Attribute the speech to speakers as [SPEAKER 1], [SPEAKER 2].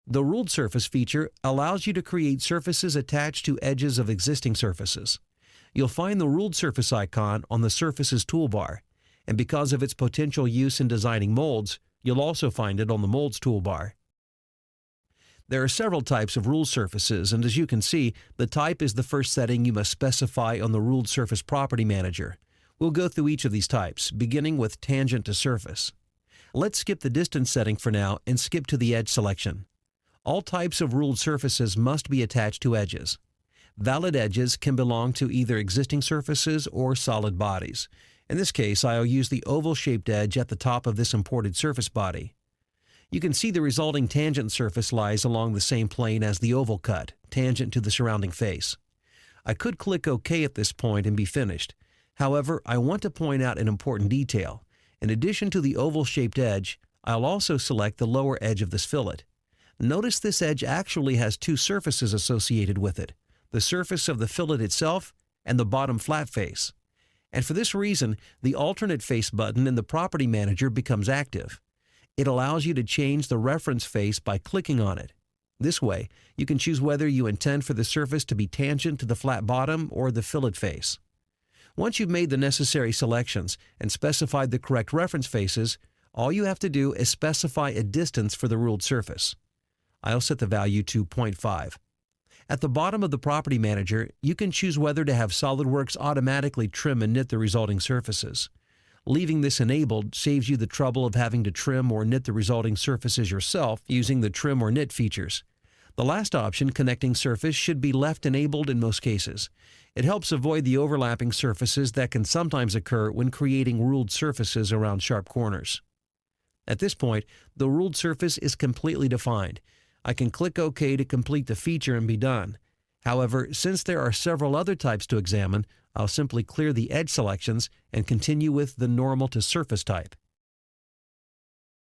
[SPEAKER 1] The ruled surface feature allows you to create surfaces attached to edges of existing surfaces. You'll find the ruled surface icon on the Surfaces toolbar, and because of its potential use in designing molds, you'll also find it on the Molds toolbar. There are several types of ruled surfaces, and as you can see, the type is the first setting you must specify on the Ruled Surface Property Manager. We'll go through each of these types, beginning with Tangent to Surface. Let's skip the distance setting for now and skip to the edge selection. All types of ruled surfaces must be attached to edges. Valid edges can belong to either existing surfaces or solid bodies. In this case, I'll use the oval-shaped edge at the top of this imported surface body. You can see the resulting tangent surface lies along the same plane as the oval cut, tangent to the surrounding face. I could click OK at this point and be finished. However, I want to point out an important detail. In addition to the oval-shaped edge, I'll also select the lower edge of this fillet. Notice this edge actually has two surfaces associated with it, the surface of the fillet itself and the bottom flat face. And for this reason, the alternate face button in the Property Manager becomes active. It allows you to change the reference face by clicking on it. This way, you can choose whether you intend for the surface to be tangent to the flat bottom or the fillet face. Once you've made the necessary selections and specified the correct reference faces, all you have to do is specify a distance for the ruled surface. I'll set the value to 0.5. At the bottom of the Property Manager, you can choose whether to have SolidWorks automatically trim and knit the resulting surfaces. Leaving this enabled saves you the trouble of having to trim or knit the resulting surfaces yourself using the trim or knit features. The last option, connecting surface, should be left enabled in most cases. It helps avoid the overlapping surfaces that can sometimes occur when creating ruled surfaces around sharp corners. At this point, the ruled surface is completely defined. I can click OK to complete the feature and be done. However, since there are several other types to examine, I'll simply clear the edge selections and continue with the normal to surface type.